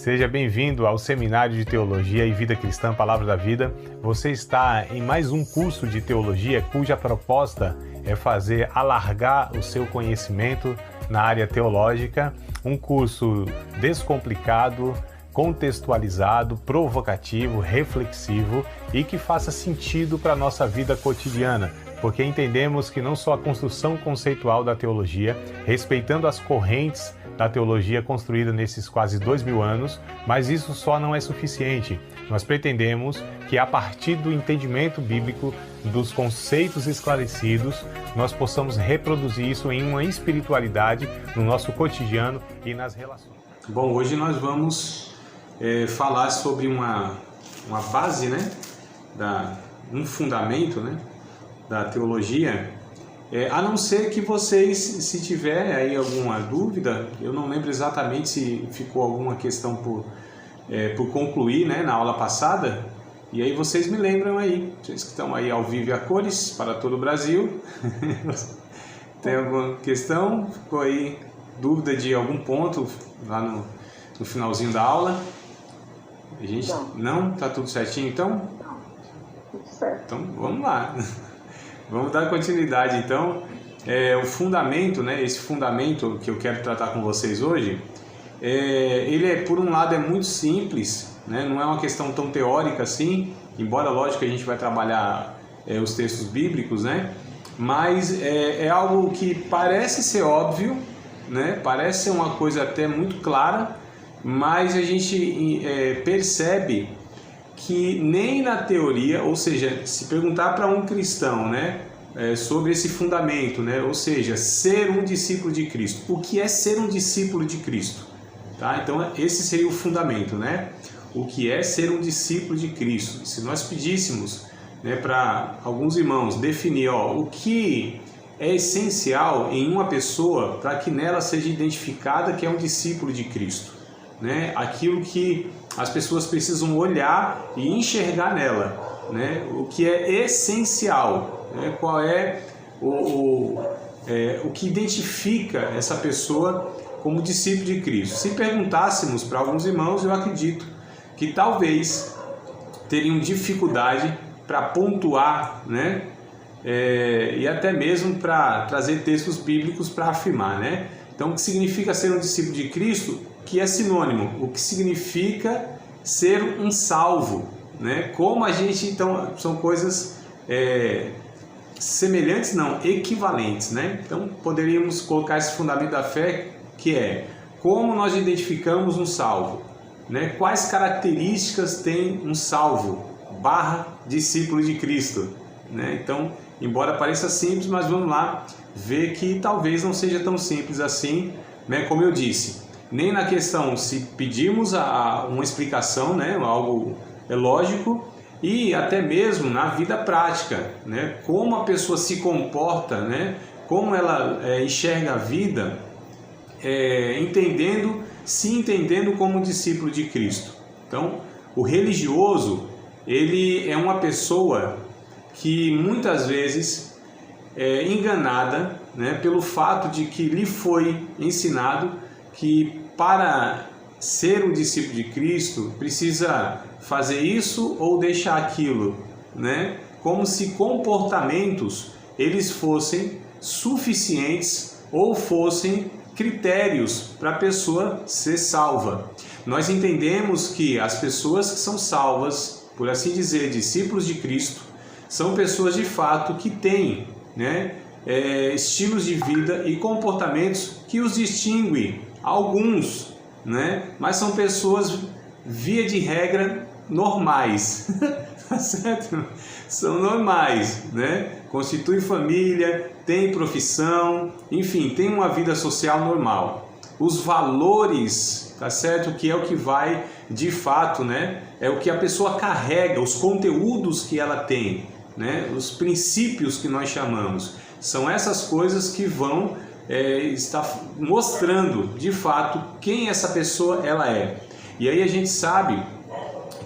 Seja bem-vindo ao Seminário de Teologia e Vida Cristã Palavra da Vida. Você está em mais um curso de teologia cuja proposta é fazer alargar o seu conhecimento na área teológica, um curso descomplicado, contextualizado, provocativo, reflexivo e que faça sentido para a nossa vida cotidiana, porque entendemos que não só a construção conceitual da teologia, respeitando as correntes da teologia construída nesses quase 2000 anos, mas isso só não é suficiente. Nós pretendemos que a partir do entendimento bíblico, dos conceitos esclarecidos, nós possamos reproduzir isso em uma espiritualidade no nosso cotidiano e nas relações. Bom, hoje nós vamos falar sobre uma base, né, um fundamento, né, da teologia. A não ser que vocês, se tiver aí alguma dúvida, eu não lembro exatamente se ficou alguma questão por concluir, né, na aula passada, e aí vocês me lembram aí, vocês que estão aí ao vivo e a cores para todo o Brasil. Tem alguma questão? Ficou aí dúvida de algum ponto lá no finalzinho da aula? A gente não? Tá tudo certinho então? Não, tudo certo. Então vamos lá. Vamos dar continuidade então. O fundamento, né? Esse fundamento que eu quero tratar com vocês hoje, ele por um lado é muito simples, né? Não é uma questão tão teórica assim, embora lógico que a gente vai trabalhar os textos bíblicos, né? Mas é algo que parece ser óbvio, né? Parece ser uma coisa até muito clara, mas a gente percebe que nem na teoria, ou seja, se perguntar para um cristão, né, sobre esse fundamento, né, ou seja, ser um discípulo de Cristo, o que é ser um discípulo de Cristo? Tá? Então esse seria o fundamento, né? O que é ser um discípulo de Cristo? Se nós pedíssemos, né, para alguns irmãos definir o que é essencial em uma pessoa para que nela seja identificada que é um discípulo de Cristo, né? Aquilo que as pessoas precisam olhar e enxergar nela, né? O que é essencial, né? Qual é o que identifica essa pessoa como discípulo de Cristo. Se perguntássemos para alguns irmãos, eu acredito que talvez teriam dificuldade para pontuar, né? E até mesmo para trazer textos bíblicos para afirmar, né? Então, o que significa ser um discípulo de Cristo, que é sinônimo, o que significa ser um salvo, né? Como a gente, então, são coisas semelhantes, não, equivalentes, né? Então, poderíamos colocar esse fundamento da fé, que é como nós identificamos um salvo, né? Quais características tem um salvo / discípulo de Cristo, né? Então, embora pareça simples, mas vamos lá ver que talvez não seja tão simples assim, né? Como eu disse, nem na questão se pedimos uma explicação, né? Algo lógico, e até mesmo na vida prática, né? Como a pessoa se comporta, né? Como ela enxerga a vida, se entendendo como discípulo de Cristo. Então, o religioso, ele é uma pessoa que muitas vezes é enganada, né, pelo fato de que lhe foi ensinado que para ser um discípulo de Cristo precisa fazer isso ou deixar aquilo, né? Como se comportamentos eles fossem suficientes ou fossem critérios para a pessoa ser salva. Nós entendemos que as pessoas que são salvas, por assim dizer, discípulos de Cristo, são pessoas de fato que têm, né, estilos de vida e comportamentos que os distinguem, alguns, né, mas são pessoas, via de regra, normais, tá certo? São normais, né? Constituem família, têm profissão, enfim, têm uma vida social normal. Os valores, tá certo? Que é o que vai, de fato, né? É o que a pessoa carrega, os conteúdos que ela tem, né? Os princípios que nós chamamos. São essas coisas que vão estar mostrando, de fato, quem essa pessoa ela é. E aí a gente sabe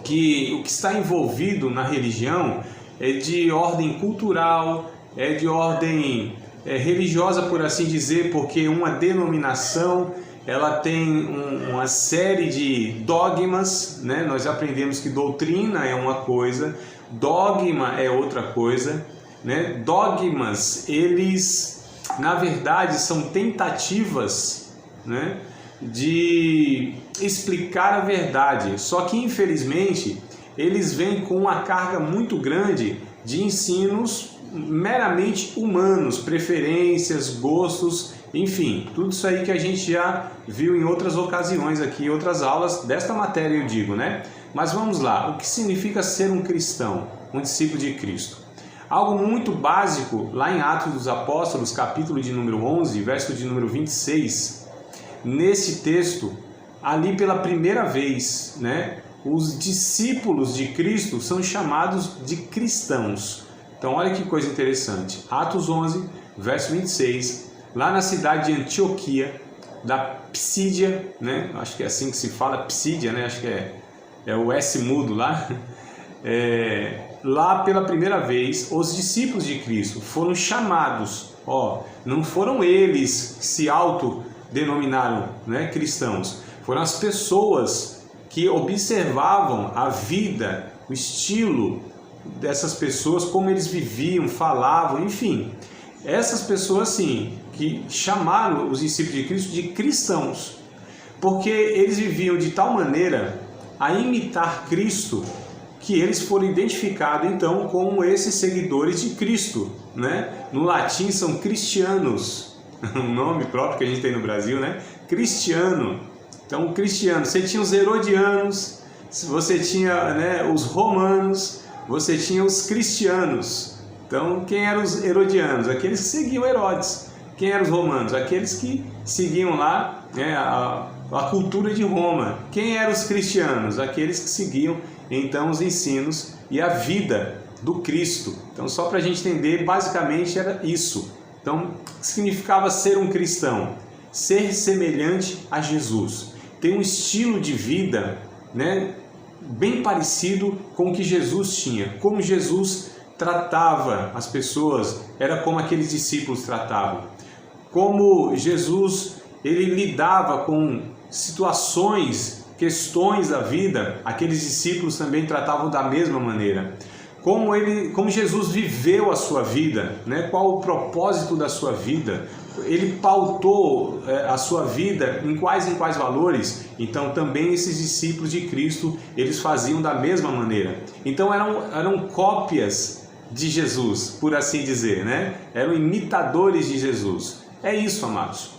que o que está envolvido na religião é de ordem cultural, é de ordem religiosa, por assim dizer, porque uma denominação ela tem uma série de dogmas, né? Nós aprendemos que doutrina é uma coisa, dogma é outra coisa, né? Dogmas, eles, na verdade, são tentativas, né, de explicar a verdade, só que, infelizmente, eles vêm com uma carga muito grande de ensinos meramente humanos, preferências, gostos, enfim, tudo isso aí que a gente já viu em outras ocasiões aqui, em outras aulas desta matéria, eu digo, né? Mas vamos lá, o que significa ser um cristão, um discípulo de Cristo? Algo muito básico, lá em Atos dos Apóstolos, capítulo de número 11, verso de número 26, nesse texto, ali pela primeira vez, né, os discípulos de Cristo são chamados de cristãos. Então, olha que coisa interessante. Atos 11, verso 26, lá na cidade de Antioquia, da Psídia, né? Acho que é assim que se fala, Psídia, né? Acho que é o S mudo lá. Lá pela primeira vez, os discípulos de Cristo foram chamados. Não foram eles que se autodenominaram, né, cristãos. Foram as pessoas que observavam a vida, o estilo dessas pessoas, como eles viviam, falavam, enfim. Essas pessoas, sim, que chamaram os discípulos de Cristo de cristãos, porque eles viviam de tal maneira a imitar Cristo, que eles foram identificados, então, como esses seguidores de Cristo, né? No latim são cristianos, um nome próprio que a gente tem no Brasil, né? Cristiano. Então, cristiano, você tinha os herodianos, você tinha, né, os romanos, você tinha os cristianos. Então, quem eram os herodianos? Aqueles que seguiam Herodes. Quem eram os romanos? Aqueles que seguiam lá, né, a cultura de Roma. Quem eram os cristianos? Aqueles que seguiam, então, os ensinos e a vida do Cristo. Então, só para a gente entender, basicamente era isso. Então, significava ser um cristão? Ser semelhante a Jesus. Ter um estilo de vida, né, bem parecido com o que Jesus tinha. Como Jesus tratava as pessoas, era como aqueles discípulos tratavam. Como Jesus, ele lidava com situações, questões da vida, aqueles discípulos também tratavam da mesma maneira. Como Jesus viveu a sua vida, né? Qual o propósito da sua vida? Ele pautou a sua vida em quais valores? Então também esses discípulos de Cristo, eles faziam da mesma maneira. Então eram cópias de Jesus, por assim dizer, né? Eram imitadores de Jesus. É isso, amados.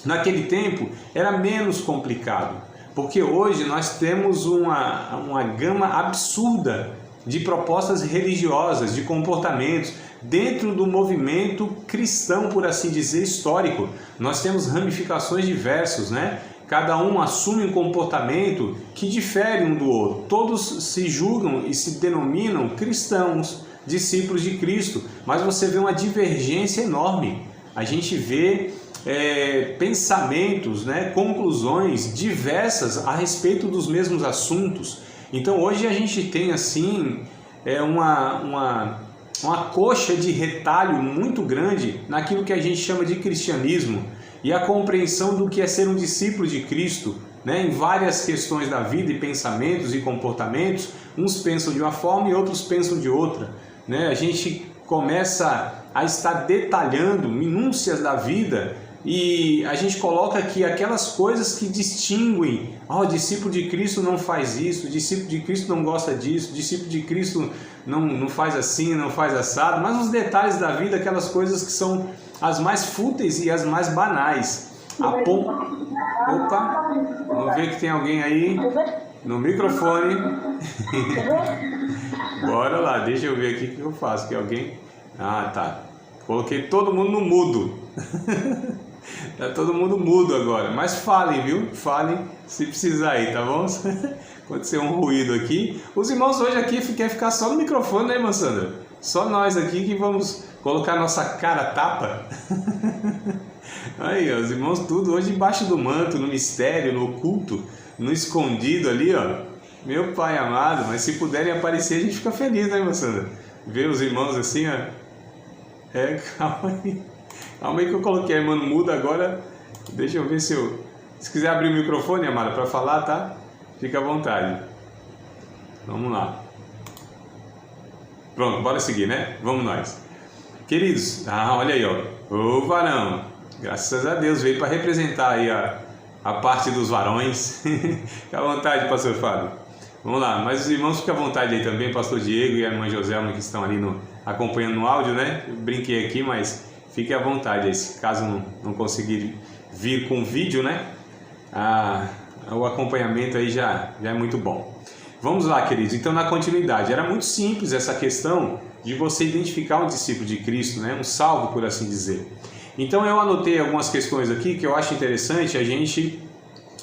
Naquele tempo era menos complicado, porque hoje nós temos uma gama absurda de propostas religiosas, de comportamentos, dentro do movimento cristão, por assim dizer, histórico. Nós temos ramificações diversas, né? Cada um assume um comportamento que difere um do outro. Todos se julgam e se denominam cristãos, discípulos de Cristo, mas você vê uma divergência enorme. A gente vê pensamentos, né, conclusões diversas a respeito dos mesmos assuntos. Então hoje a gente tem assim uma coxa de retalho muito grande naquilo que a gente chama de cristianismo e a compreensão do que é ser um discípulo de Cristo, né, em várias questões da vida e pensamentos e comportamentos. Uns pensam de uma forma e outros pensam de outra, né? A gente começa a estar detalhando minúcias da vida e a gente coloca aqui aquelas coisas que distinguem. O discípulo de Cristo não faz isso, o discípulo de Cristo não gosta disso, o discípulo de Cristo não faz assim, não faz assado. Mas os detalhes da vida, aquelas coisas que são as mais fúteis e as mais banais. Opa, vamos ver que tem alguém aí no microfone. Bora lá, deixa eu ver aqui o que eu faço. Que alguém... tá. Coloquei todo mundo no mudo. Tá todo mundo mudo agora. Mas falem, viu? Falem se precisar aí, tá bom? Aconteceu um ruído aqui. Os irmãos hoje aqui querem ficar só no microfone, né, irmã Sandra? Só nós aqui que vamos colocar nossa cara tapa. Aí, ó, os irmãos tudo hoje embaixo do manto, no mistério, no oculto, no escondido ali, ó. Meu Pai amado, mas se puderem aparecer, a gente fica feliz, né, irmã Sandra? Ver os irmãos assim, ó. Calma aí. Calma aí que eu coloquei a irmã no mudo agora. Deixa eu ver se Se quiser abrir o microfone, amada, para falar, tá? Fica à vontade. Vamos lá. Pronto, bora seguir, né? Vamos nós. Queridos, olha aí, ó. Ô varão, graças a Deus, veio para representar aí a parte dos varões. Fica à vontade, pastor Fábio. Vamos lá, mas os irmãos ficam à vontade aí também, pastor Diego e a irmã Joselma, que estão ali acompanhando no áudio, né? Eu brinquei aqui, mas fique à vontade aí, se caso não conseguir vir com vídeo, né? O acompanhamento aí já é muito bom. Vamos lá, queridos. Então, na continuidade, era muito simples essa questão de você identificar um discípulo de Cristo, né? Um salvo, por assim dizer. Então, eu anotei algumas questões aqui que eu acho interessante a gente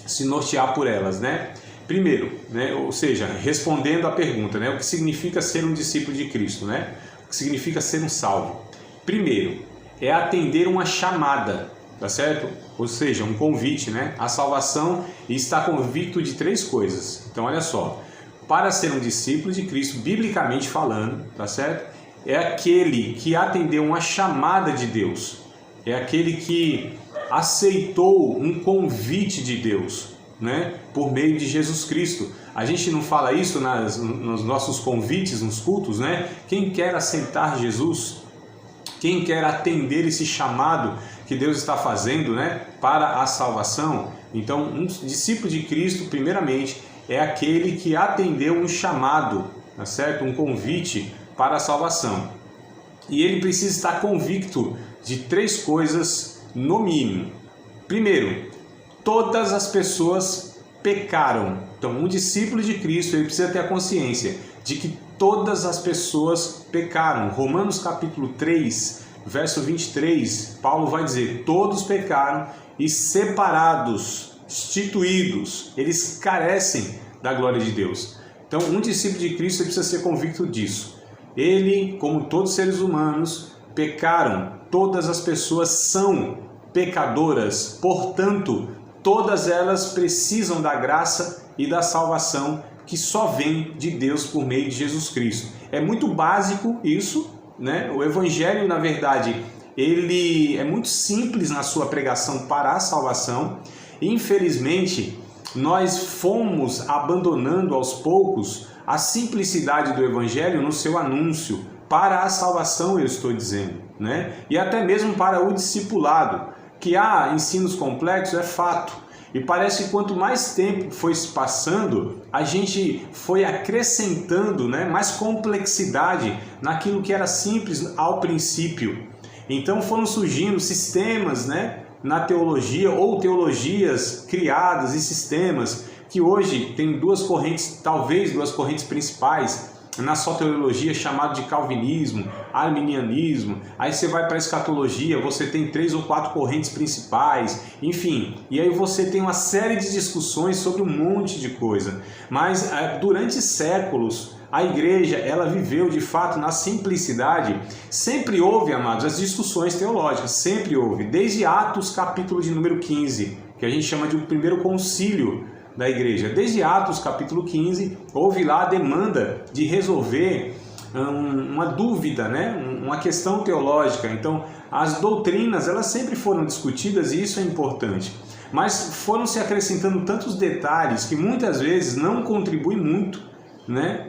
se nortear por elas, né? Primeiro, né? Ou seja, respondendo à pergunta, né? O que significa ser um discípulo de Cristo, né? O que significa ser um salvo? Primeiro, é atender uma chamada, tá certo? Ou seja, um convite, né? A salvação e está convicto de 3 coisas. Então, olha só. Para ser um discípulo de Cristo, biblicamente falando, tá certo? É aquele que atendeu uma chamada de Deus. É aquele que aceitou um convite de Deus, né? Por meio de Jesus Cristo. A gente não fala isso nos nossos convites, nos cultos, né? Quem quer aceitar Jesus, quem quer atender esse chamado que Deus está fazendo, né? Para a salvação. Então, um discípulo de Cristo, primeiramente, é aquele que atendeu um chamado, tá certo? Um convite para a salvação. E ele precisa estar convicto de 3 coisas no mínimo. Primeiro, todas as pessoas pecaram. Então, um discípulo de Cristo, ele precisa ter a consciência de que todas as pessoas pecaram. Romanos capítulo 3, verso 23, Paulo vai dizer: todos pecaram e separados, instituídos, eles carecem da glória de Deus. Então, um discípulo de Cristo precisa ser convicto disso. Ele, como todos os seres humanos, pecaram. Todas as pessoas são pecadoras. Portanto, todas elas precisam da graça e da salvação que só vem de Deus por meio de Jesus Cristo. É muito básico isso, né? O Evangelho, na verdade, ele é muito simples na sua pregação para a salvação. Infelizmente, nós fomos abandonando aos poucos a simplicidade do Evangelho no seu anúncio, para a salvação, eu estou dizendo, né? E até mesmo para o discipulado, que há ensinos complexos, é fato. E parece que quanto mais tempo foi se passando, a gente foi acrescentando, né, mais complexidade naquilo que era simples ao princípio. Então foram surgindo sistemas, né, na teologia, ou teologias criadas e sistemas que hoje tem 2 correntes, talvez 2 correntes principais na soteriologia, chamado de calvinismo, arminianismo. Aí você vai para a escatologia, você tem 3 ou 4 correntes principais, enfim, e aí você tem uma série de discussões sobre um monte de coisa. Mas durante séculos a igreja, ela viveu de fato na simplicidade. Sempre houve, amados, as discussões teológicas, sempre houve, desde Atos capítulo de número 15, que a gente chama de o primeiro concílio da igreja. Desde Atos capítulo 15, houve lá a demanda de resolver uma dúvida, né? Uma questão teológica. Então, as doutrinas, elas sempre foram discutidas e isso é importante. Mas foram se acrescentando tantos detalhes que muitas vezes não contribuem muito, né?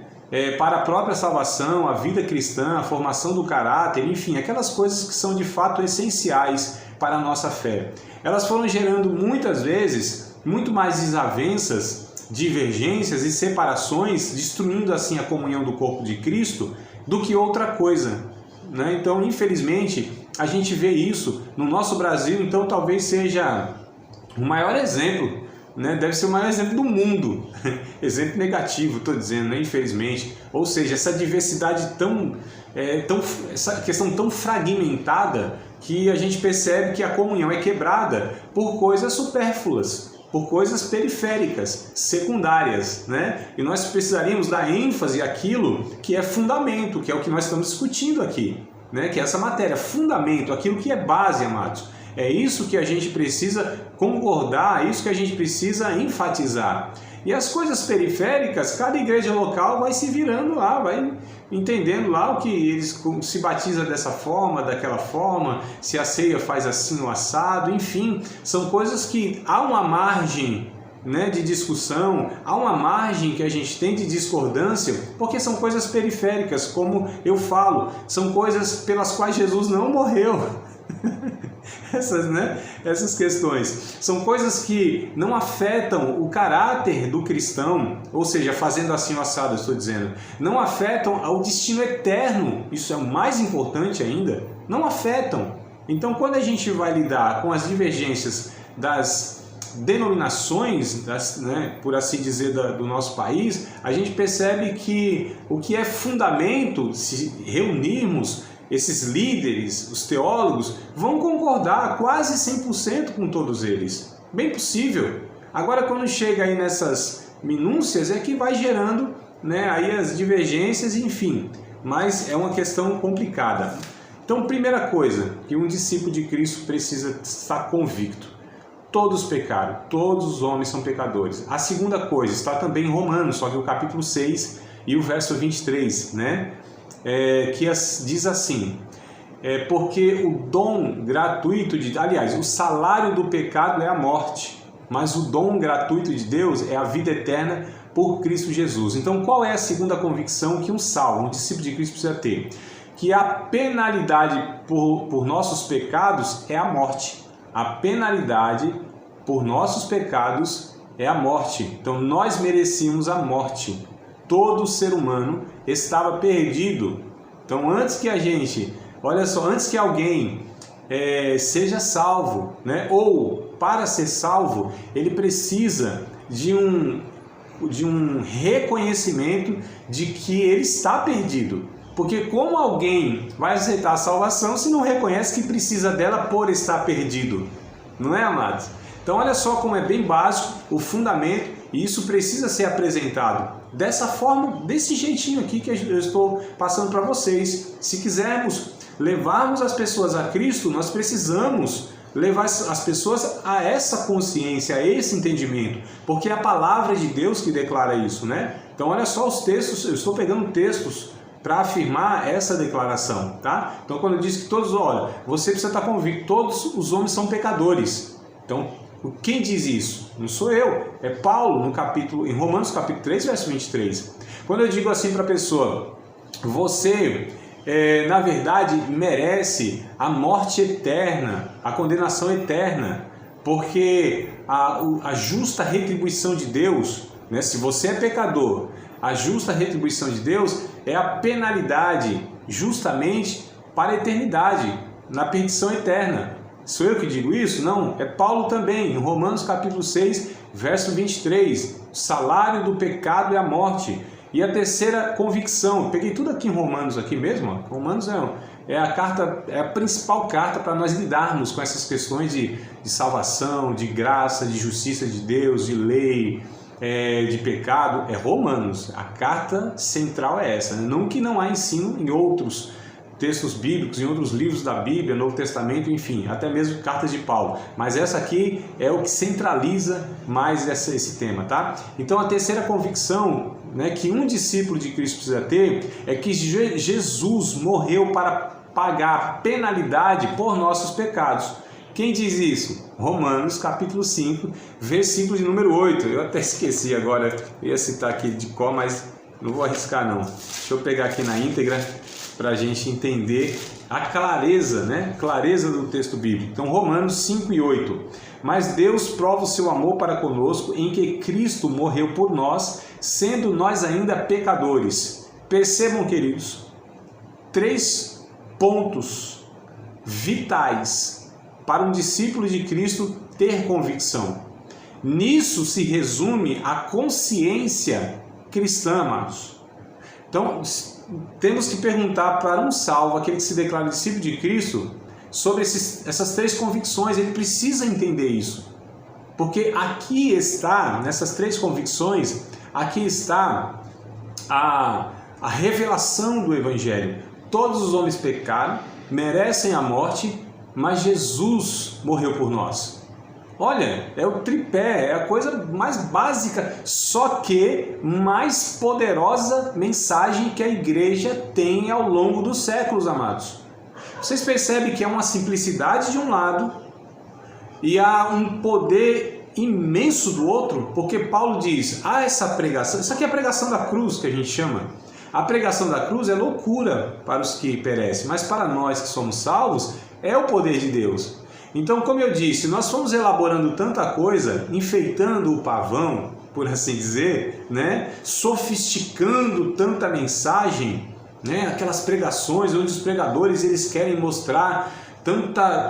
Para a própria salvação, a vida cristã, a formação do caráter, enfim, aquelas coisas que são de fato essenciais para a nossa fé. Elas foram gerando muitas vezes muito mais desavenças, divergências e separações, destruindo assim a comunhão do corpo de Cristo, do que outra coisa, né? Então, infelizmente, a gente vê isso no nosso Brasil. Então talvez seja o maior exemplo, né? Deve ser o maior exemplo do mundo, exemplo negativo, estou dizendo, né? Infelizmente. Ou seja, essa diversidade essa questão tão fragmentada, que a gente percebe que a comunhão é quebrada por coisas supérfluas, por coisas periféricas, secundárias, né? E nós precisaríamos dar ênfase àquilo que é fundamento, que é o que nós estamos discutindo aqui, né? Que é essa matéria, fundamento, aquilo que é base, amados. É isso que a gente precisa concordar, é isso que a gente precisa enfatizar. E as coisas periféricas, cada igreja local vai se virando lá, vai entendendo lá o que eles se batiza dessa forma, daquela forma, se a ceia faz assim no assado, enfim, são coisas que há uma margem, né, de discussão, há uma margem que a gente tem de discordância, porque são coisas periféricas, como eu falo, são coisas pelas quais Jesus não morreu. Essas questões são coisas que não afetam o caráter do cristão, ou seja, fazendo assim o assado, eu estou dizendo, não afetam o destino eterno, isso é o mais importante ainda, não afetam. Então, quando a gente vai lidar com as divergências das denominações, por assim dizer, do nosso país, a gente percebe que o que é fundamento, se reunirmos, esses líderes, os teólogos, vão concordar quase 100% com todos eles. Bem possível. Agora, quando chega aí nessas minúcias, é que vai gerando, né, aí as divergências, enfim. Mas é uma questão complicada. Então, primeira coisa que um discípulo de Cristo precisa estar convicto. Todos pecaram, todos os homens são pecadores. A segunda coisa está também em Romanos, só que o capítulo 6 e o verso 23, né? Que diz assim, porque o dom gratuito aliás, o salário do pecado é a morte, mas o dom gratuito de Deus é a vida eterna por Cristo Jesus. Então, qual é a segunda convicção que um salvo, um discípulo de Cristo precisa ter? Que a penalidade por nossos pecados é a morte. A penalidade por nossos pecados é a morte. Então, nós merecíamos a morte. Todo ser humano estava perdido. Então, antes que a gente, olha só, antes que alguém seja salvo, né? Ou para ser salvo, ele precisa de um reconhecimento de que ele está perdido. Porque como alguém vai aceitar a salvação se não reconhece que precisa dela por estar perdido? Não é, amados? Então, olha só como é bem básico o fundamento, e isso precisa ser apresentado dessa forma, desse jeitinho aqui que eu estou passando para vocês. Se quisermos levarmos as pessoas a Cristo, nós precisamos levar as pessoas a essa consciência, a esse entendimento, porque é a palavra de Deus que declara isso, né? Então, olha só os textos, eu estou pegando textos para afirmar essa declaração, tá? Então, quando diz que todos, olha, você precisa estar convicto, todos os homens são pecadores. Então, quem diz isso? Não sou eu, é Paulo em Romanos capítulo 3, verso 23. Quando eu digo assim para a pessoa, você, na verdade, merece a morte eterna, a condenação eterna, porque a justa retribuição de Deus, né, se você é pecador, a justa retribuição de Deus é a penalidade justamente para a eternidade, na perdição eterna. Sou eu que digo isso? Não, é Paulo também, em Romanos capítulo 6, verso 23. O salário do pecado é a morte. E a terceira convicção, peguei tudo aqui em Romanos aqui mesmo, ó. Romanos é a principal carta para nós lidarmos com essas questões de salvação, de graça, de justiça de Deus, de lei, de pecado. É Romanos, a carta central é essa, né? Não que não há ensino em outros textos bíblicos, em outros livros da Bíblia, Novo Testamento, enfim, até mesmo cartas de Paulo. Mas essa aqui é o que centraliza mais esse tema, tá? Então, a terceira convicção, né, que um discípulo de Cristo precisa ter é que Jesus morreu para pagar a penalidade por nossos pecados. Quem diz isso? Romanos capítulo 5, versículo de número 8. Eu até esqueci agora, eu ia citar aqui de cor, mas não vou arriscar não. Deixa eu pegar aqui na íntegra para a gente entender a clareza, né? Clareza do texto bíblico. Então, Romanos 5 e 8. Mas Deus prova o seu amor para conosco em que Cristo morreu por nós, sendo nós ainda pecadores. Percebam, queridos, 3 pontos vitais para um discípulo de Cristo ter convicção. Nisso se resume a consciência cristã, amados. Então, temos que perguntar para um salvo, aquele que se declara discípulo de Cristo, sobre essas 3 convicções. Ele precisa entender isso. Porque aqui está, nessas 3 convicções, aqui está a revelação do Evangelho. Todos os homens pecaram, merecem a morte, mas Jesus morreu por nós. Olha, é o tripé, é a coisa mais básica, só que mais poderosa mensagem que a igreja tem ao longo dos séculos, amados. Vocês percebem que é uma simplicidade de um lado e há um poder imenso do outro, porque Paulo diz, essa pregação, isso aqui é a pregação da cruz que a gente chama. A pregação da cruz é loucura para os que perecem, mas para nós que somos salvos, é o poder de Deus. Então, como eu disse, nós fomos elaborando tanta coisa, enfeitando o pavão, por assim dizer, né? Sofisticando tanta mensagem, né? Aquelas pregações onde os pregadores eles querem mostrar tanta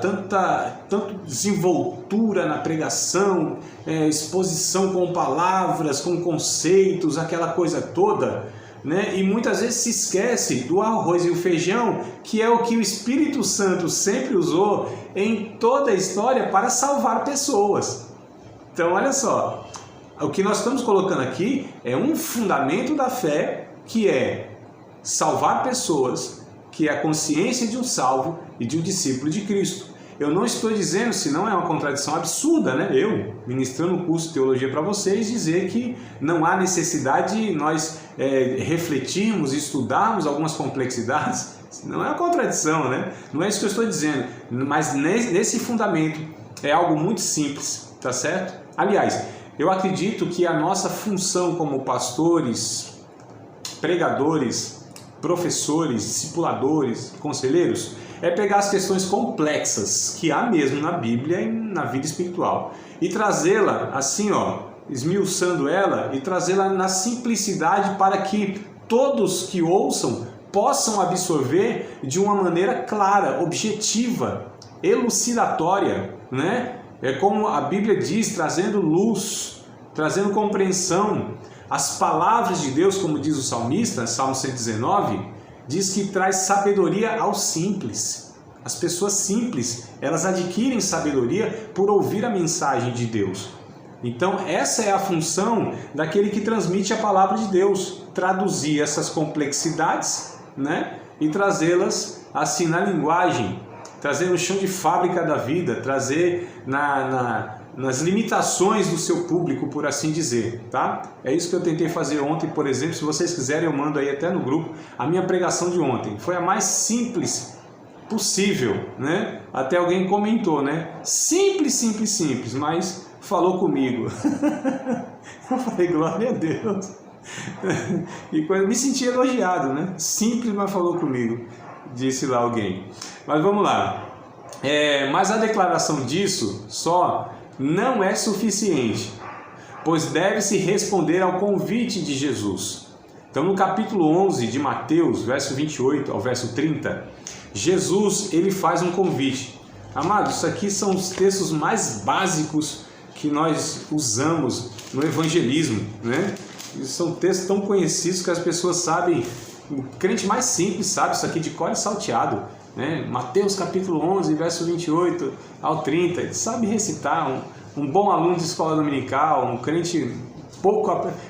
desenvoltura na pregação, exposição com palavras, com conceitos, aquela coisa toda, né? E muitas vezes se esquece do arroz e o feijão, que é o que o Espírito Santo sempre usou em toda a história para salvar pessoas. Então olha só, o que nós estamos colocando aqui é um fundamento da fé, que é salvar pessoas, que é a consciência de um salvo e de um discípulo de Cristo. Eu não estou dizendo, senão é uma contradição absurda, né? Eu, ministrando um curso de teologia para vocês, dizer que não há necessidade de nós refletirmos e estudarmos algumas complexidades. Não é uma contradição, né? Não é isso que eu estou dizendo. Mas nesse fundamento é algo muito simples, tá certo? Aliás, eu acredito que a nossa função como pastores, pregadores, professores, discipuladores, conselheiros, é pegar as questões complexas que há mesmo na Bíblia e na vida espiritual e trazê-la assim, ó, esmiuçando ela e trazê-la na simplicidade para que todos que ouçam possam absorver de uma maneira clara, objetiva, elucidatória, né? É como a Bíblia diz, trazendo luz, trazendo compreensão. As palavras de Deus, como diz o salmista, Salmo 119, diz que traz sabedoria aos simples. As pessoas simples, elas adquirem sabedoria por ouvir a mensagem de Deus. Então, essa é a função daquele que transmite a palavra de Deus, traduzir essas complexidades, né? E trazê-las assim na linguagem, trazer no chão de fábrica da vida, trazer nas limitações do seu público, por assim dizer, tá? É isso que eu tentei fazer ontem, por exemplo. Se vocês quiserem, eu mando aí até no grupo a minha pregação de ontem. Foi a mais simples possível, né? Até alguém comentou, né? Simples, mas falou comigo. Eu falei, glória a Deus. E me senti elogiado, né? Simples, mas falou comigo, disse lá alguém. Mas vamos lá. Mas a declaração disso só não é suficiente, pois deve-se responder ao convite de Jesus. Então, no capítulo 11 de Mateus, verso 28 ao verso 30, Jesus ele faz um convite. Amados, isso aqui são os textos mais básicos que nós usamos no evangelismo, né? São textos tão conhecidos que as pessoas sabem, o crente mais simples sabe isso aqui de cor e salteado, né? Mateus capítulo 11, verso 28 ao 30, ele sabe recitar. Um bom aluno de escola dominical, um crente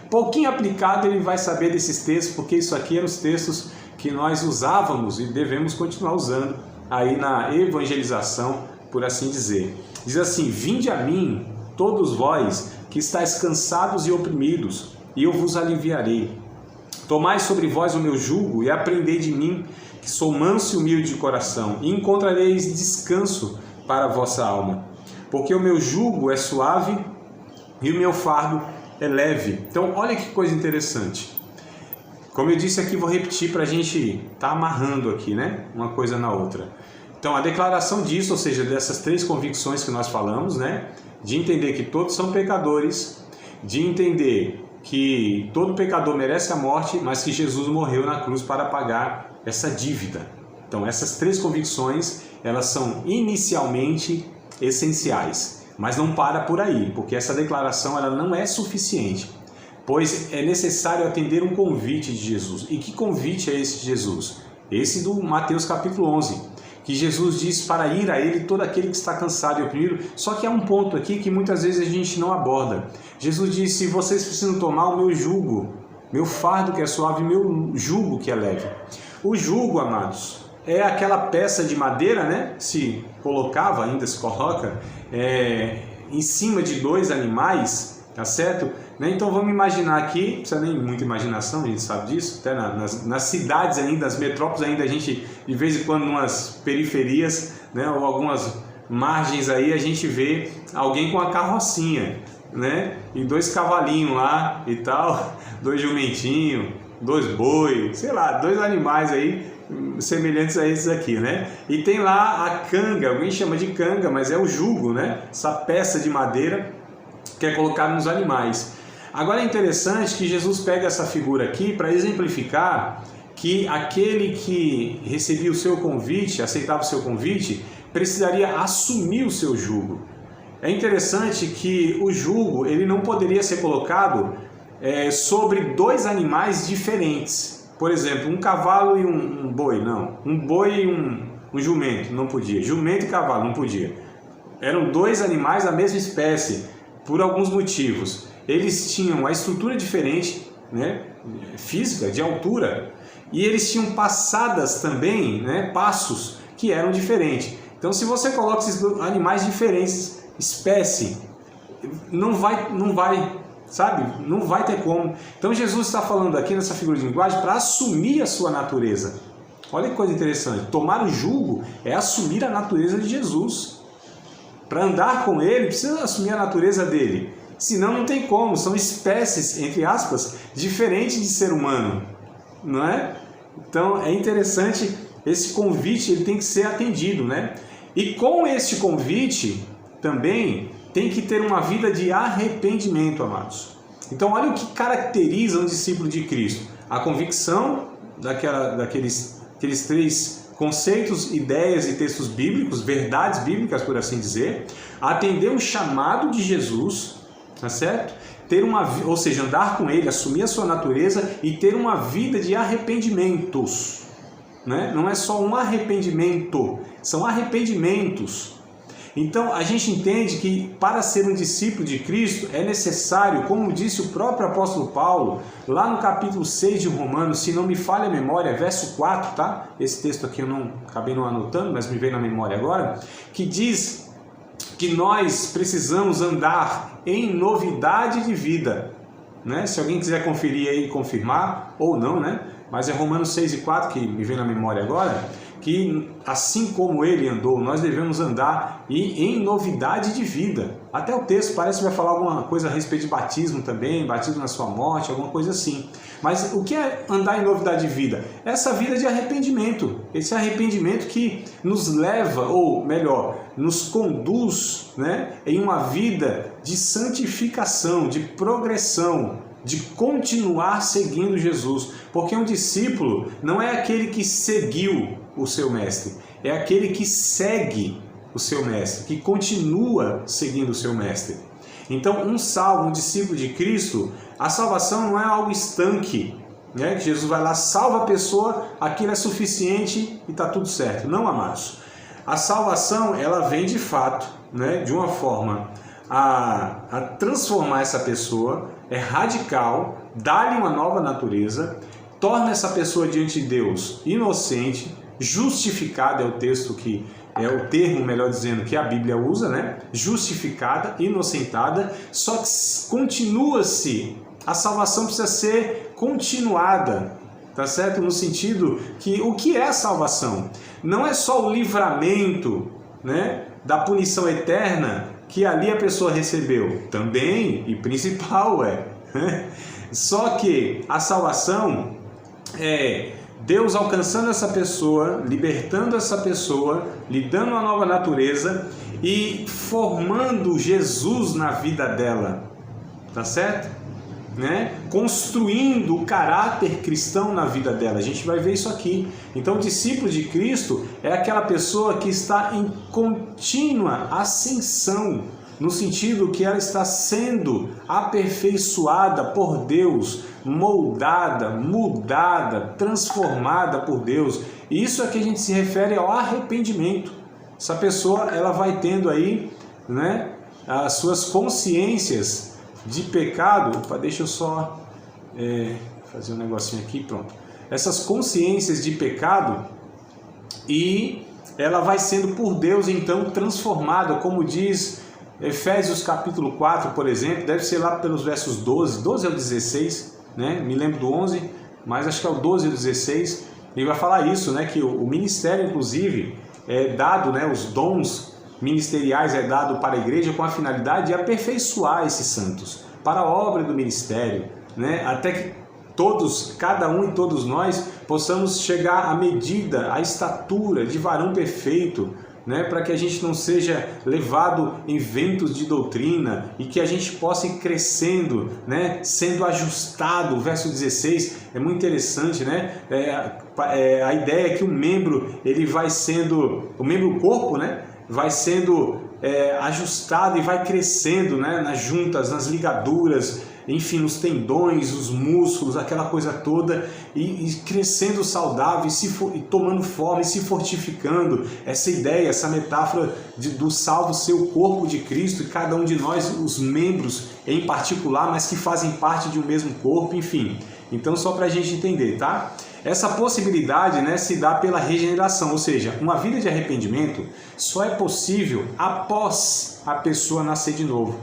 pouquinho aplicado, ele vai saber desses textos, porque isso aqui eram os textos que nós usávamos e devemos continuar usando aí na evangelização, por assim dizer. Diz assim: vinde a mim, todos vós que estáis cansados e oprimidos, e eu vos aliviarei. Tomai sobre vós o meu jugo e aprendei de mim, que sou manso e humilde de coração, e encontrareis descanso para a vossa alma. Porque o meu jugo é suave e o meu fardo é leve. Então, olha que coisa interessante. Como eu disse aqui, vou repetir para a gente estar amarrando aqui, né? Uma coisa na outra. Então, a declaração disso, ou seja, dessas três convicções que nós falamos, né? De entender que todos são pecadores, de entender que todo pecador merece a morte, mas que Jesus morreu na cruz para pagar essa dívida. Então, essas três convicções, elas são inicialmente essenciais, mas não para por aí, porque essa declaração ela não é suficiente, pois é necessário atender um convite de Jesus. E que convite é esse de Jesus? Esse do Mateus capítulo 11, que Jesus diz para ir a Ele todo aquele que está cansado e oprimido. Só que há um ponto aqui que muitas vezes a gente não aborda. Jesus disse: vocês precisam tomar o meu jugo, meu fardo que é suave, meu jugo que é leve. O jugo, amados, é aquela peça de madeira, né? Se colocava, ainda se coloca, em cima de 2 animais, tá certo? Então vamos imaginar aqui, não precisa nem muita imaginação, a gente sabe disso, até nas cidades ainda, nas metrópoles ainda, a gente de vez em quando, numas periferias, né, ou algumas margens aí, a gente vê alguém com a carrocinha, né, e 2 cavalinhos lá e tal, 2 jumentinhos, 2 boi, sei lá, 2 animais aí semelhantes a esses aqui, né? E tem lá a canga, alguém chama de canga, mas é o jugo, né? Essa peça de madeira que é colocada nos animais. Agora é interessante que Jesus pega essa figura aqui para exemplificar que aquele que recebia o seu convite, aceitava o seu convite, precisaria assumir o seu jugo. É interessante que o jugo ele não poderia ser colocado sobre 2 animais diferentes. Por exemplo, um cavalo e um boi, não. Um boi e um jumento, não podia. Jumento e cavalo, não podia. Eram 2 animais da mesma espécie, por alguns motivos. Eles tinham a estrutura diferente, né, física, de altura, e eles tinham passadas também, né, passos, que eram diferentes. Então, se você coloca esses animais diferentes, espécie, não vai, sabe? Não vai ter como. Então Jesus está falando aqui nessa figura de linguagem para assumir a sua natureza. Olha que coisa interessante. Tomar o jugo é assumir a natureza de Jesus. Para andar com ele, precisa assumir a natureza dele. Senão não tem como. São espécies, entre aspas, diferentes de ser humano. Não é? Então é interessante, esse convite ele tem que ser atendido, né? E com este convite também tem que ter uma vida de arrependimento, amados. Então olha o que caracteriza um discípulo de Cristo. A convicção daqueles 3 conceitos, ideias e textos bíblicos, verdades bíblicas, por assim dizer. Atender um chamado de Jesus, tá certo? Ou seja, andar com ele, assumir a sua natureza e ter uma vida de arrependimentos. Né? Não é só um arrependimento, são arrependimentos. Então a gente entende que para ser um discípulo de Cristo é necessário, como disse o próprio apóstolo Paulo, lá no capítulo 6 de Romanos, se não me falha a memória, verso 4, tá? Esse texto aqui eu acabei não anotando, mas me veio na memória agora, que diz que nós precisamos andar em novidade de vida. Né? Se alguém quiser conferir aí, confirmar, ou não, né? Mas é Romanos 6 e 4 que me vem na memória agora, que assim como ele andou, nós devemos andar em novidade de vida. Até o texto parece que vai falar alguma coisa a respeito de batismo também, batismo na sua morte, alguma coisa assim. Mas o que é andar em novidade de vida? Essa vida de arrependimento, esse arrependimento que nos leva, ou melhor, nos conduz, né, em uma vida de santificação, de progressão, de continuar seguindo Jesus. Porque um discípulo não é aquele que seguiu o seu mestre, é aquele que segue o seu mestre, que continua seguindo o seu mestre. Então, um salvo, um discípulo de Cristo, a salvação não é algo estanque, né? Que Jesus vai lá, salva a pessoa, aquilo é suficiente e está tudo certo. Não, amados. A salvação, ela vem de fato, né? De uma forma a transformar essa pessoa, é radical, dá-lhe uma nova natureza, torna essa pessoa diante de Deus inocente, justificada, é o texto que é o termo, melhor dizendo, que a Bíblia usa, né? Justificada, inocentada, só que continua-se, a salvação precisa ser continuada, tá certo? No sentido que o que é a salvação? Não é só o livramento, né, da punição eterna que ali a pessoa recebeu, também e principal é. Só que a salvação é Deus alcançando essa pessoa, libertando essa pessoa, lhe dando uma nova natureza e formando Jesus na vida dela, tá certo? Né? Construindo o caráter cristão na vida dela. A gente vai ver isso aqui. Então, o discípulo de Cristo é aquela pessoa que está em contínua ascensão, no sentido que ela está sendo aperfeiçoada por Deus, moldada, mudada, transformada por Deus. E isso é que a gente se refere ao arrependimento. Essa pessoa, ela vai tendo aí, né, as suas consciências de pecado. Opa, deixa eu só fazer um negocinho aqui, pronto. Essas consciências de pecado, e ela vai sendo por Deus então transformada, como diz Efésios capítulo 4, por exemplo, deve ser lá pelos versos 12 ao 16, né? Me lembro do 11, mas acho que é o 12 ao 16. Ele vai falar isso, né? Que o ministério, inclusive, é dado, né? Os dons ministeriais é dado para a igreja com a finalidade de aperfeiçoar esses santos para a obra do ministério, né? Até que todos, cada um e todos nós, possamos chegar à medida, à estatura de varão perfeito, né? Para que a gente não seja levado em ventos de doutrina e que a gente possa ir crescendo, né? Sendo ajustado. O verso 16 é muito interessante, né? A ideia é que o membro, ele vai sendo, o membro, o corpo, né? Vai sendo ajustado e vai crescendo, né? Nas juntas, nas ligaduras, enfim, nos tendões, os músculos, aquela coisa toda, e crescendo saudável, e tomando forma, e se fortificando. Essa ideia, essa metáfora do salvo ser o corpo de Cristo, e cada um de nós, os membros em particular, mas que fazem parte de um mesmo corpo, enfim. Então, só para a gente entender, tá? Essa possibilidade, né, se dá pela regeneração, ou seja, uma vida de arrependimento só é possível após a pessoa nascer de novo.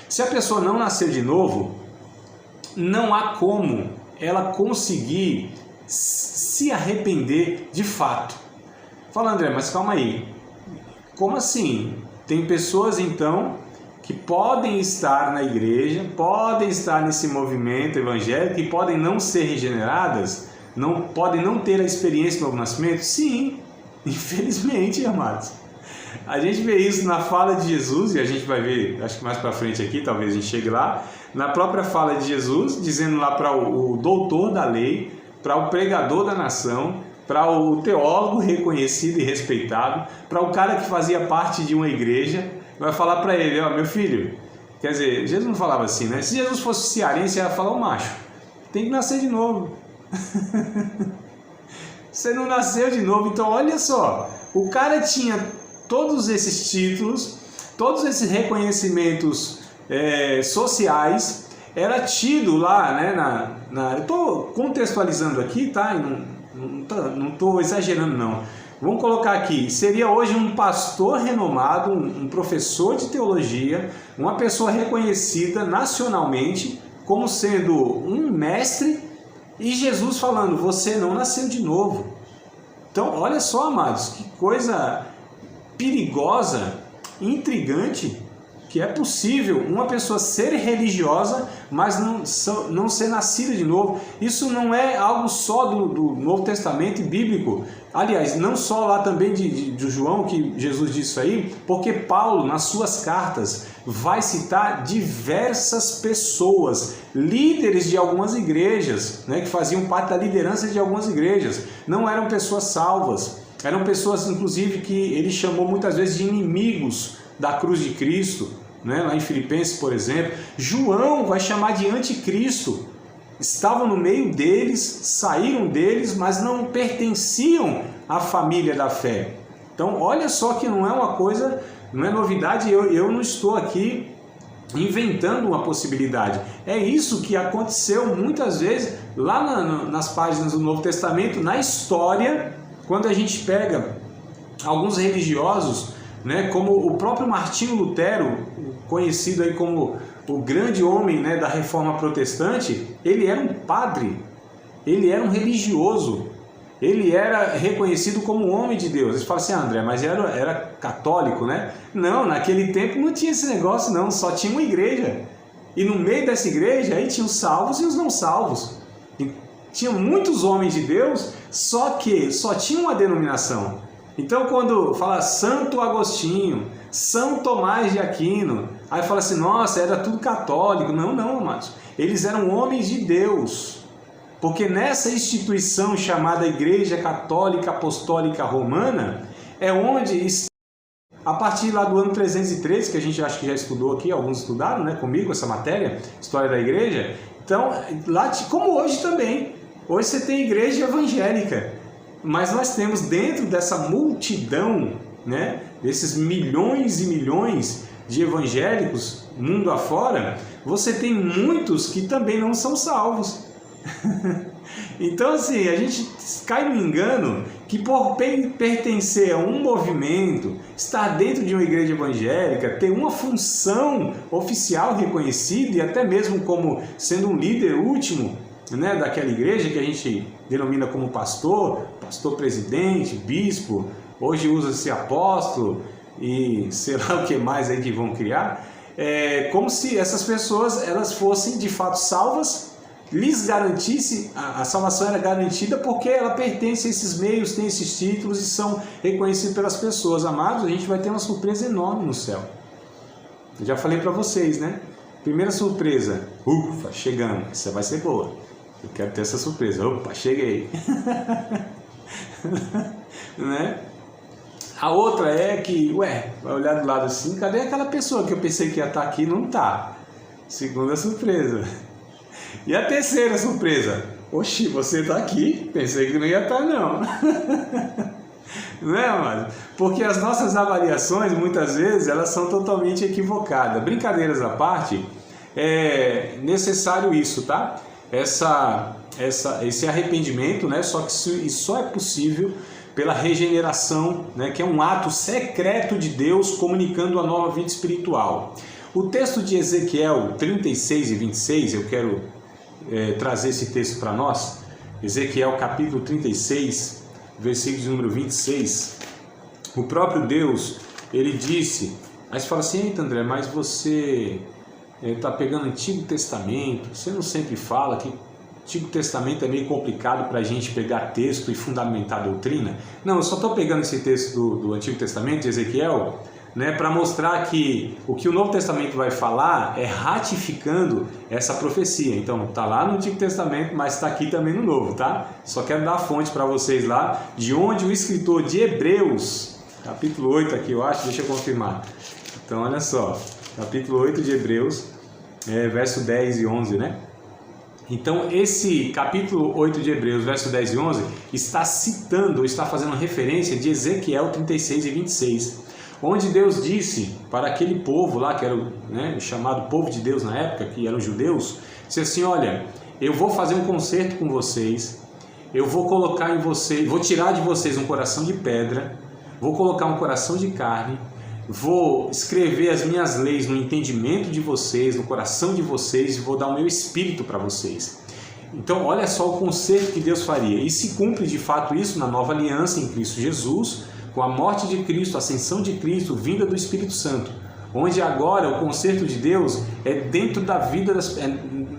Se a pessoa não nascer de novo, não há como ela conseguir se arrepender de fato. Fala, André, mas calma aí. Como assim? Tem pessoas, então, que podem estar na igreja, podem estar nesse movimento evangélico e podem não ser regeneradas? Podem não ter a experiência do novo nascimento? Sim, infelizmente, amados. A gente vê isso na fala de Jesus, e a gente vai ver, acho que mais para frente aqui, talvez a gente chegue lá, na própria fala de Jesus, dizendo lá para o doutor da lei, para o pregador da nação, para o teólogo reconhecido e respeitado, para o cara que fazia parte de uma igreja, vai falar para ele, ó, meu filho, quer dizer, Jesus não falava assim, né? Se Jesus fosse cearense, ele ia falar, o macho, tem que nascer de novo. Você não nasceu de novo, então olha só, o cara tinha todos esses títulos, todos esses reconhecimentos sociais, era tido lá, né, eu estou contextualizando aqui, tá? Não estou exagerando não. Vamos colocar aqui, seria hoje um pastor renomado, um professor de teologia, uma pessoa reconhecida nacionalmente como sendo um mestre, e Jesus falando, você não nasceu de novo. Então, olha só, amados, que coisa perigosa, intrigante, que é possível uma pessoa ser religiosa, mas não ser nascida de novo. Isso não é algo só do Novo Testamento bíblico. Aliás, não só lá também de João, que Jesus disse isso aí, porque Paulo, nas suas cartas, vai citar diversas pessoas, líderes de algumas igrejas, né, que faziam parte da liderança de algumas igrejas. Não eram pessoas salvas, eram pessoas, inclusive, que ele chamou muitas vezes de inimigos da cruz de Cristo, né? Lá em Filipenses, por exemplo. João vai chamar de anticristo. Estavam no meio deles, saíram deles, mas não pertenciam à família da fé. Então, olha só que não é uma coisa, não é novidade, eu não estou aqui inventando uma possibilidade. É isso que aconteceu muitas vezes lá nas páginas do Novo Testamento, na história, quando a gente pega alguns religiosos, né, como o próprio Martinho Lutero, conhecido aí como o grande homem, né, da Reforma Protestante, ele era um padre, ele era um religioso, ele era reconhecido como um homem de Deus. Você fala assim, André, mas era católico, né? Não, naquele tempo não tinha esse negócio não, só tinha uma igreja. E no meio dessa igreja aí tinha os salvos e os não salvos. E tinha muitos homens de Deus, só que só tinha uma denominação. Então, quando fala Santo Agostinho, São Tomás de Aquino, aí fala assim, nossa, era tudo católico. Não, amados. Eles eram homens de Deus. Porque nessa instituição chamada Igreja Católica Apostólica Romana, é onde, a partir lá do ano 313, que a gente acho que já estudou aqui, alguns estudaram, né, comigo essa matéria, História da Igreja. Então, lá, como hoje também, hoje você tem igreja evangélica. Mas nós temos dentro dessa multidão, né, desses milhões e milhões de evangélicos, mundo afora, você tem muitos que também não são salvos. Então, assim, a gente cai no engano que por pertencer a um movimento, estar dentro de uma igreja evangélica, ter uma função oficial reconhecida e até mesmo como sendo um líder último, né, daquela igreja que a gente denomina como pastor, pastor-presidente, bispo, hoje usa-se apóstolo e sei lá o que mais aí que vão criar, como se essas pessoas elas fossem de fato salvas, lhes garantisse, a salvação era garantida porque ela pertence a esses meios, tem esses títulos e são reconhecidos pelas pessoas. Amados, a gente vai ter uma surpresa enorme no céu. Eu já falei para vocês, né? Primeira surpresa, ufa, chegando, essa vai ser boa. Eu quero ter essa surpresa, opa, cheguei. Né? A outra é que, vai olhar do lado assim, cadê aquela pessoa que eu pensei que ia estar aqui? Não está. Segunda surpresa. E a terceira surpresa, oxi, você está aqui, pensei que não ia estar não. Não é, amado? Porque as nossas avaliações, muitas vezes, elas são totalmente equivocadas. Brincadeiras à parte, é necessário isso, tá? Esse arrependimento, né? Só que isso só é possível pela regeneração, né? Que é um ato secreto de Deus comunicando a nova vida espiritual. O texto de Ezequiel 36 e 26, eu quero trazer esse texto para nós. Ezequiel capítulo 36, versículo de número 26. O próprio Deus, ele disse, aí você fala assim, eita André, mas você está pegando Antigo Testamento, você não sempre fala que Antigo Testamento é meio complicado para a gente pegar texto e fundamentar a doutrina? Não, eu só estou pegando esse texto do Antigo Testamento, de Ezequiel, né, para mostrar que o que o Novo Testamento vai falar é ratificando essa profecia. Então, está lá no Antigo Testamento, mas está aqui também no Novo, tá? Só quero dar a fonte para vocês lá, de onde o escritor de Hebreus, capítulo 8 aqui eu acho, deixa eu confirmar. Então, olha só, capítulo 8 de Hebreus, verso 10 e 11, né? Então, esse capítulo 8 de Hebreus, verso 10 e 11, está citando, está fazendo referência de Ezequiel 36 e 26, onde Deus disse para aquele povo lá, que era o chamado povo de Deus na época, que eram os judeus, disse assim, olha, eu vou fazer um concerto com vocês, eu vou colocar em vocês, vou tirar de vocês um coração de pedra, vou colocar um coração de carne, vou escrever as minhas leis no entendimento de vocês, no coração de vocês, e vou dar o meu espírito para vocês. Então, olha só o concerto que Deus faria. E se cumpre de fato isso na nova aliança em Cristo Jesus, com a morte de Cristo, a ascensão de Cristo, vinda do Espírito Santo, onde agora o concerto de Deus é dentro da vida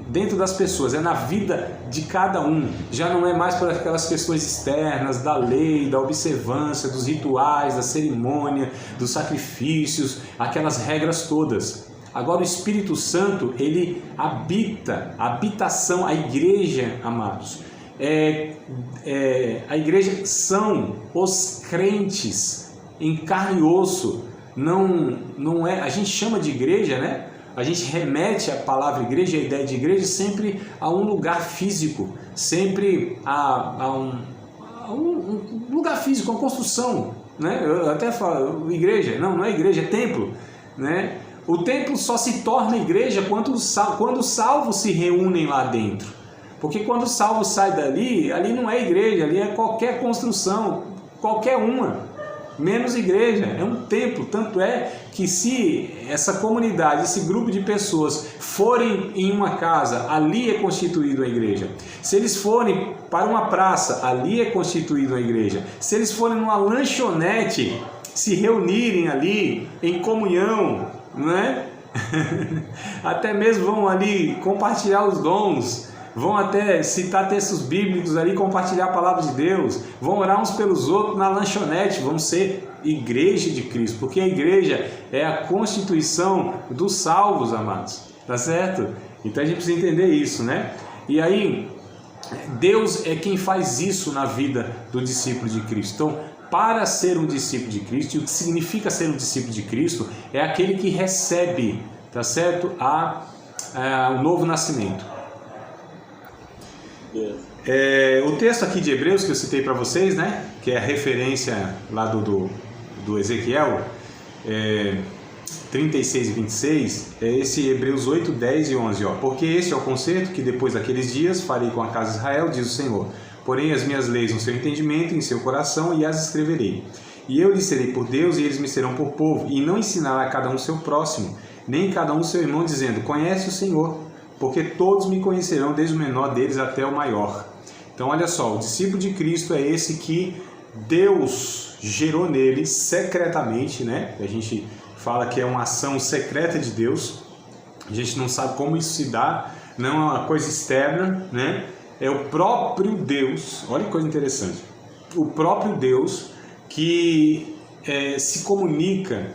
dentro das pessoas, é na vida de cada um, já não é mais por aquelas questões externas da lei, da observância, dos rituais, da cerimônia, dos sacrifícios, aquelas regras todas. Agora o Espírito Santo, ele habita, a habitação, a igreja, amados, a igreja são os crentes em carne e osso, não é, a gente chama de igreja, né? A gente remete a palavra igreja, a ideia de igreja, sempre a um lugar físico, sempre a um lugar físico, uma construção, né? Eu até falo, igreja, não é igreja, é templo, né? O templo só se torna igreja quando os salvos se reúnem lá dentro, porque quando o salvo sai dali, ali não é igreja, ali é qualquer construção, qualquer uma, menos igreja, é um templo. Tanto é que se essa comunidade, esse grupo de pessoas forem em uma casa, ali é constituída a igreja. Se eles forem para uma praça, ali é constituída a igreja. Se eles forem numa lanchonete, se reunirem ali em comunhão, né? Até mesmo vão ali compartilhar os dons, vão até citar textos bíblicos ali, compartilhar a palavra de Deus, vão orar uns pelos outros na lanchonete, vão ser igreja de Cristo, porque a igreja é a constituição dos salvos, amados, tá certo? Então a gente precisa entender isso, né? E aí, Deus é quem faz isso na vida do discípulo de Cristo. Então, para ser um discípulo de Cristo, e o que significa ser um discípulo de Cristo, é aquele que recebe, tá certo? O novo nascimento. O texto aqui de Hebreus que eu citei para vocês, né, que é a referência lá do Ezequiel 36 e 26, é esse Hebreus 8, 10 e 11, ó. Porque esse é o concerto que depois daqueles dias farei com a casa de Israel, diz o Senhor. porém as minhas leis no seu entendimento, em seu coração, e as escreverei. E eu lhes serei por Deus, e eles me serão por povo, e não ensinará a cada um seu próximo, nem cada um seu irmão, dizendo, conhece o Senhor, porque todos me conhecerão, desde o menor deles até o maior. Então olha só, o discípulo de Cristo é esse que Deus gerou nele secretamente, né? A gente fala que é uma ação secreta de Deus, a gente não sabe como isso se dá, não é uma coisa externa, né? É o próprio Deus, olha que coisa interessante, o próprio Deus que se comunica,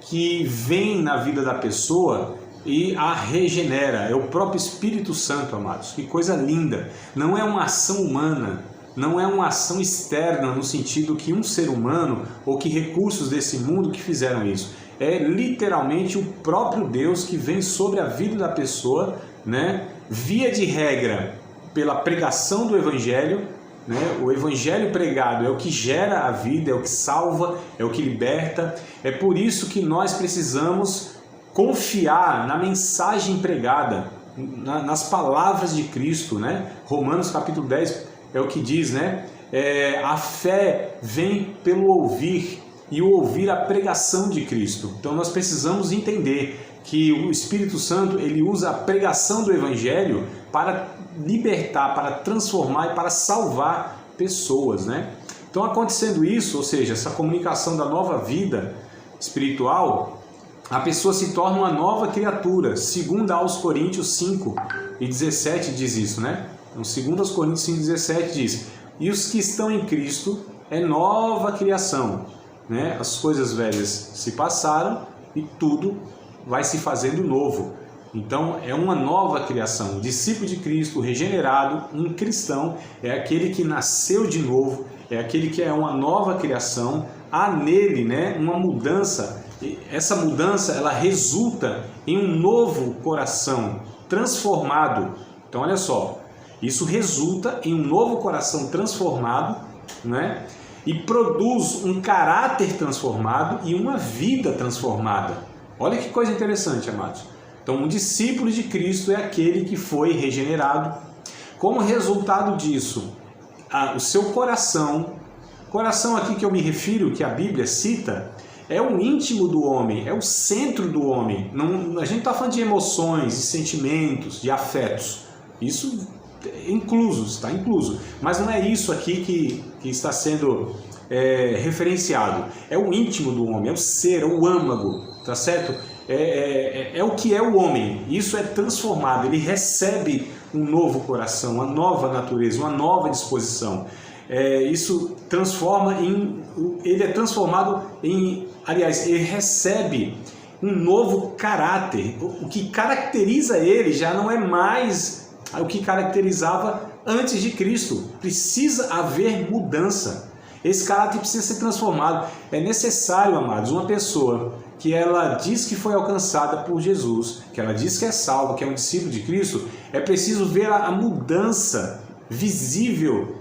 que vem na vida da pessoa e a regenera. É o próprio Espírito Santo, amados. Que coisa linda! Não é uma ação humana, não é uma ação externa no sentido que um ser humano ou que recursos desse mundo que fizeram isso. É literalmente o próprio Deus que vem sobre a vida da pessoa, né? Via de regra, pela pregação do Evangelho, né? O Evangelho pregado é o que gera a vida, é o que salva, é o que liberta. É por isso que nós precisamos confiar na mensagem pregada, nas palavras de Cristo, né? Romanos capítulo 10 é o que diz, né? A fé vem pelo ouvir, e o ouvir a pregação de Cristo. Então nós precisamos entender que o Espírito Santo ele usa a pregação do Evangelho para libertar, para transformar e para salvar pessoas, né? Então acontecendo isso, ou seja, essa comunicação da nova vida espiritual, a pessoa se torna uma nova criatura. Segundo aos Coríntios 5:17 diz isso, né? Então, segundo aos Coríntios 5:17 diz, e os que estão em Cristo é nova criação, né? As coisas velhas se passaram e tudo vai se fazendo novo. Então é uma nova criação. O discípulo de Cristo regenerado, um cristão, é aquele que nasceu de novo, é aquele que é uma nova criação. Há nele, né, uma mudança. Essa mudança ela resulta em um novo coração transformado. Então olha só, isso resulta em um novo coração transformado, né? E produz um caráter transformado e uma vida transformada. Olha que coisa interessante, amados. Então, um discípulo de Cristo é aquele que foi regenerado. Como resultado disso, o seu coração aqui que eu me refiro, que a Bíblia cita, é o íntimo do homem, é o centro do homem. Não, a gente está falando de emoções, de sentimentos, de afetos. Isso está incluso. Mas não é isso aqui que está sendo referenciado. É o íntimo do homem, é o ser, é o âmago, tá certo? É o que é o homem. Isso é transformado, ele recebe um novo coração, uma nova natureza, uma nova disposição. Isso transforma ele é transformado aliás, ele recebe um novo caráter. O que caracteriza ele já não é mais o que caracterizava antes de Cristo. Precisa haver mudança. Esse caráter precisa ser transformado. É necessário, amados, uma pessoa que ela diz que foi alcançada por Jesus, que ela diz que é salva, que é um discípulo de Cristo, é preciso ver a mudança visível,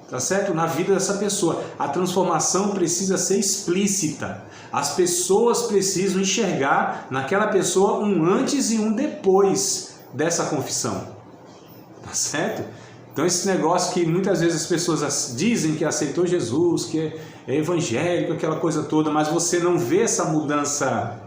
tá certo? Na vida dessa pessoa. A transformação precisa ser explícita. As pessoas precisam enxergar naquela pessoa um antes e um depois dessa confissão, tá certo? Então esse negócio que muitas vezes as pessoas dizem que aceitou Jesus, que é evangélico, aquela coisa toda, mas você não vê essa mudança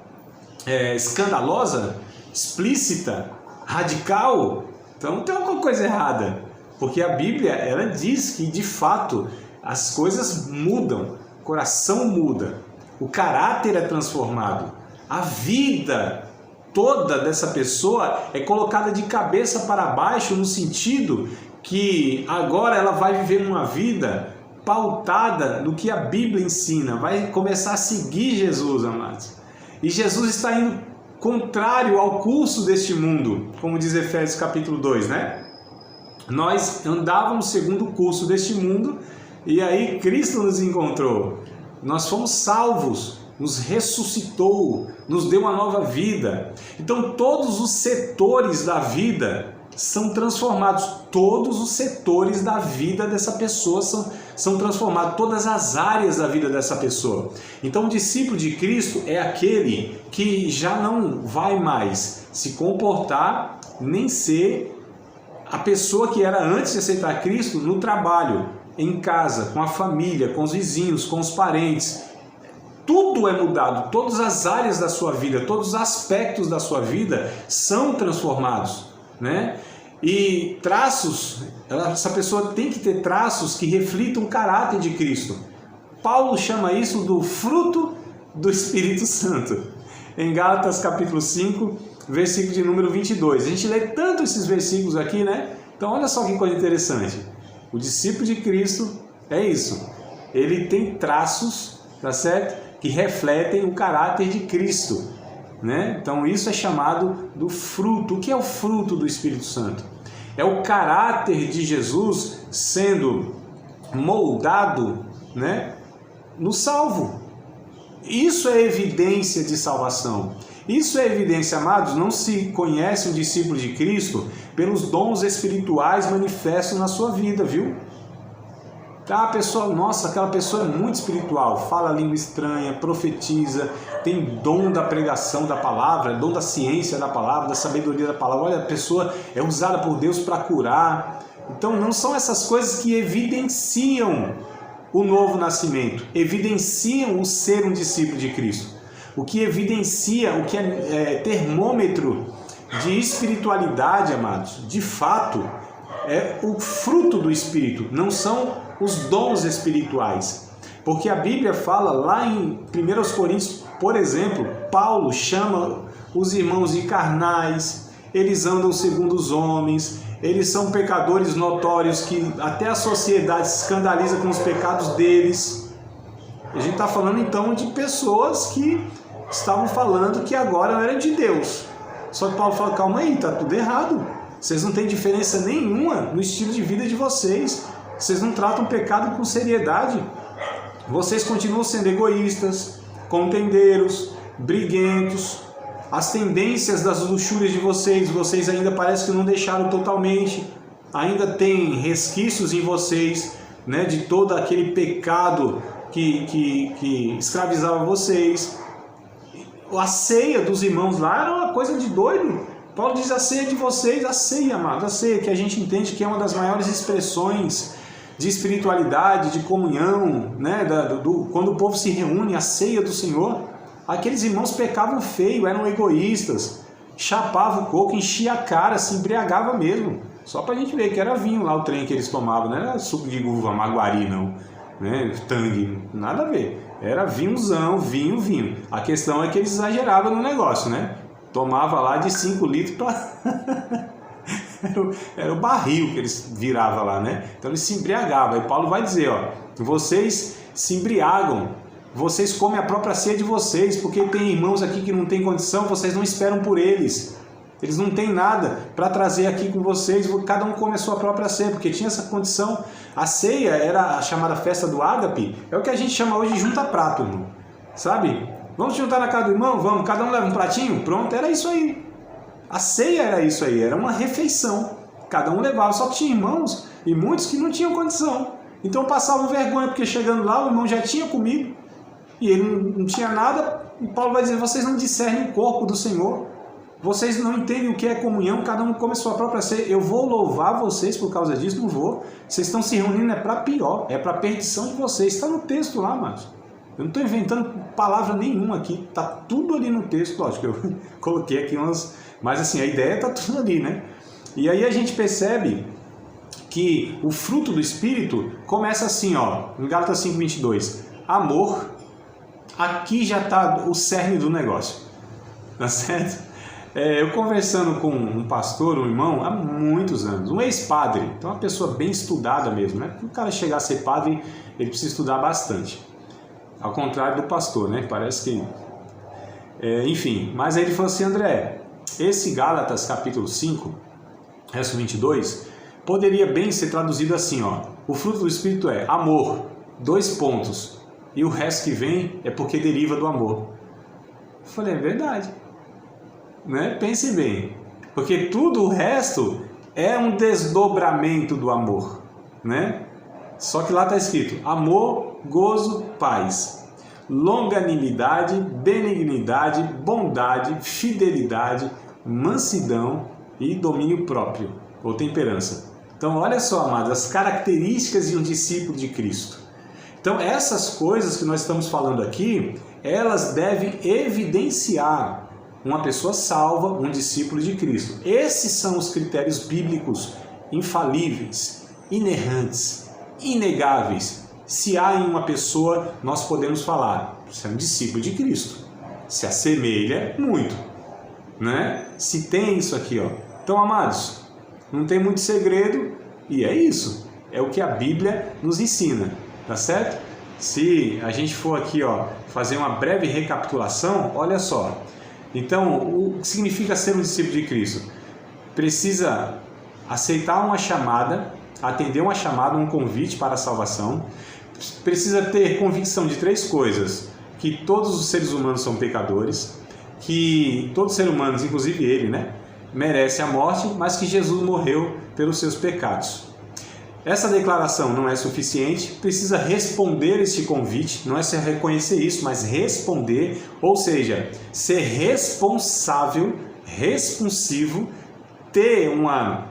escandalosa, explícita, radical, então tem alguma coisa errada. Porque a Bíblia, ela diz que de fato as coisas mudam, o coração muda, o caráter é transformado, a vida toda dessa pessoa é colocada de cabeça para baixo, no sentido que agora ela vai viver uma vida pautada no que a Bíblia ensina, vai começar a seguir Jesus, amados. E Jesus está indo contrário ao curso deste mundo, como diz Efésios capítulo 2, né? Nós andávamos segundo o curso deste mundo e aí Cristo nos encontrou. Nós fomos salvos, nos ressuscitou, nos deu uma nova vida. Então todos os setores da vida são transformados, todos os setores da vida dessa pessoa são transformados, todas as áreas da vida dessa pessoa. Então o discípulo de Cristo é aquele que já não vai mais se comportar nem ser a pessoa que era antes de aceitar Cristo no trabalho, em casa, com a família, com os vizinhos, com os parentes. Tudo é mudado, todas as áreas da sua vida, todos os aspectos da sua vida são transformados, né? E traços, essa pessoa tem que ter traços que reflitam o caráter de Cristo. Paulo chama isso do fruto do Espírito Santo. Em Gálatas capítulo 5, versículo de número 22. A gente lê tanto esses versículos aqui, né? Então olha só que coisa interessante. O discípulo de Cristo é isso. Ele tem traços, tá certo? Que refletem o caráter de Cristo, né? Então isso é chamado do fruto. O que é o fruto do Espírito Santo? É o caráter de Jesus sendo moldado, né, no salvo. Isso é evidência de salvação. Isso é evidência, amados. Não se conhece um discípulo de Cristo pelos dons espirituais manifestos na sua vida, viu? Tá, a pessoa, nossa, aquela pessoa é muito espiritual, fala língua estranha, profetiza, tem dom da pregação da palavra, dom da ciência da palavra, da sabedoria da palavra. Olha, a pessoa é usada por Deus para curar. Então não são essas coisas que evidenciam o novo nascimento, evidenciam o ser um discípulo de Cristo. O que evidencia, o que é termômetro de espiritualidade, amados, de fato, é o fruto do Espírito, não são os dons espirituais. Porque a Bíblia fala lá em 1 Coríntios, por exemplo, Paulo chama os irmãos de carnais, eles andam segundo os homens, eles são pecadores notórios que até a sociedade se escandaliza com os pecados deles. A gente está falando então de pessoas que estavam falando que agora era de Deus. Só que Paulo fala, calma aí, está tudo errado. Vocês não têm diferença nenhuma no estilo de vida de vocês. Vocês não tratam o pecado com seriedade. Vocês continuam sendo egoístas, contendeiros, briguentos. As tendências das luxúrias de vocês ainda parece que não deixaram totalmente. Ainda tem resquícios em vocês, né, de todo aquele pecado que escravizava vocês. A ceia dos irmãos lá era uma coisa de doido. Paulo diz a ceia de vocês, a ceia, amado, a ceia que a gente entende que é uma das maiores expressões de espiritualidade, de comunhão, né? Quando o povo se reúne, a ceia do Senhor, aqueles irmãos pecavam feio, eram egoístas, chapavam o coco, enchia a cara, se embriagava mesmo, só pra gente ver que era vinho lá o trem que eles tomavam, não era suco de uva, maguari não, né? Tangue, nada a ver, era vinhozão, vinho. A questão é que eles exageravam no negócio, né? Tomava lá de 5 litros para... era o barril que eles viravam lá, né? Então eles se embriagavam. Aí Paulo vai dizer, ó, vocês se embriagam, vocês comem a própria ceia de vocês, porque tem irmãos aqui que não tem condição, vocês não esperam por eles. Eles não têm nada para trazer aqui com vocês, cada um come a sua própria ceia, porque tinha essa condição. A ceia era a chamada festa do ágape, é o que a gente chama hoje de junta-prato, irmão. Sabe? Vamos juntar na casa do irmão? Vamos, cada um leva um pratinho? Pronto, era isso aí. A ceia era isso aí, era uma refeição. Cada um levava, só que tinha irmãos e muitos que não tinham condição. Então passavam vergonha, porque chegando lá o irmão já tinha comido e ele não tinha nada. E Paulo vai dizer, vocês não discernem o corpo do Senhor. Vocês não entendem o que é comunhão, cada um come a sua própria ceia. Eu vou louvar vocês por causa disso? Não vou. Vocês estão se reunindo, é para pior, é para perdição de vocês. Está no texto lá, mas eu não estou inventando palavra nenhuma aqui, está tudo ali no texto. Lógico, eu coloquei aqui umas... Mas assim, a ideia está tudo ali, né? E aí a gente percebe que o fruto do Espírito começa assim, ó, em Gálatas 5:22. Amor, aqui já está o cerne do negócio, tá certo? Eu conversando com um pastor, um irmão, há muitos anos, um ex-padre, então uma pessoa bem estudada mesmo, né? Para o cara chegar a ser padre, ele precisa estudar bastante. Ao contrário do pastor, né? Parece que... enfim, mas aí ele falou assim, André, esse Gálatas capítulo 5, verso 22, poderia bem ser traduzido assim, ó. O fruto do Espírito é amor, 2 pontos, e o resto que vem é porque deriva do amor. Eu falei, é verdade. Né? Pense bem, porque tudo o resto é um desdobramento do amor, né? Só que lá está escrito amor, gozo, paz, longanimidade, benignidade, bondade, fidelidade, mansidão e domínio próprio. ou temperança. Então, olha só, amados, as características de um discípulo de Cristo. Então, essas coisas que nós estamos falando aqui, elas devem evidenciar uma pessoa salva, um discípulo de Cristo. Esses são os critérios bíblicos infalíveis, inerrantes, inegáveis. Se há em uma pessoa, nós podemos falar, você é um discípulo de Cristo. Se assemelha muito, né? Se tem isso aqui, ó. Então, amados, não tem muito segredo e é isso. É o que a Bíblia nos ensina, tá certo? Se a gente for aqui, ó, fazer uma breve recapitulação, olha só. Então, o que significa ser um discípulo de Cristo? Precisa aceitar uma chamada, atender uma chamada, um convite para a salvação. Precisa ter convicção de 3 coisas: que todos os seres humanos são pecadores, que todos os seres humanos, inclusive ele, né, merece a morte, mas que Jesus morreu pelos seus pecados. Essa declaração não é suficiente, precisa responder este convite, não é só reconhecer isso, mas responder, ou seja, ser responsável, responsivo, ter uma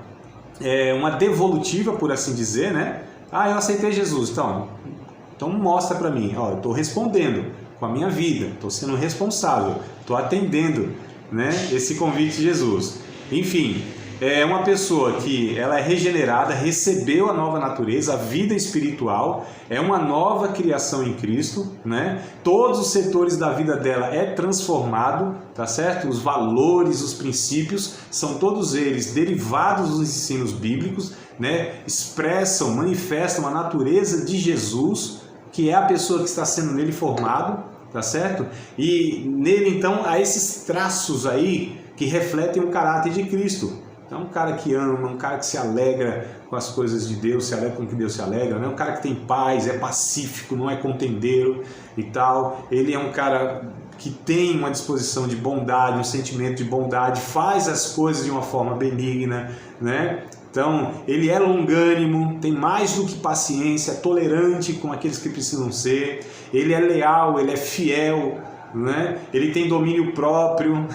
devolutiva, por assim dizer, né? Eu aceitei Jesus, então mostra para mim, eu estou respondendo com a minha vida, estou sendo responsável, estou atendendo, né, esse convite de Jesus. Enfim, é uma pessoa que ela é regenerada, recebeu a nova natureza, a vida espiritual, é uma nova criação em Cristo, né? Todos os setores da vida dela é transformado, tá certo? Os valores, os princípios, são todos eles derivados dos ensinos bíblicos, né? Expressam, manifestam a natureza de Jesus, que é a pessoa que está sendo nele formado, tá certo? E nele, então, há esses traços aí que refletem o caráter de Cristo. Então, um cara que ama, um cara que se alegra com as coisas de Deus, se alegra com o que Deus se alegra, né? Um cara que tem paz, é pacífico, não é contendeiro e tal. Ele é um cara que tem uma disposição de bondade, um sentimento de bondade, faz as coisas de uma forma benigna, né? Então, ele é longânimo, tem mais do que paciência, tolerante com aqueles que precisam ser. Ele é leal, ele é fiel, né? Ele tem domínio próprio.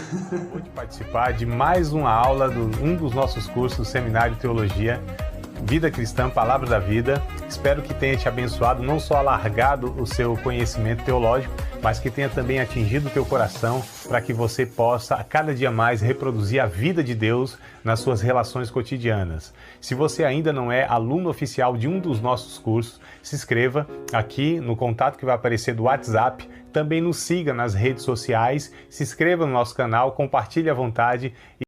Pode participar de mais uma aula de um dos nossos cursos do Seminário de Teologia, Vida Cristã, Palavra da Vida. Espero que tenha te abençoado, não só alargado o seu conhecimento teológico, mas que tenha também atingido o teu coração para que você possa a cada dia mais reproduzir a vida de Deus nas suas relações cotidianas. Se você ainda não é aluno oficial de um dos nossos cursos, se inscreva aqui no contato que vai aparecer do WhatsApp. Também nos siga nas redes sociais, se inscreva no nosso canal, compartilhe à vontade.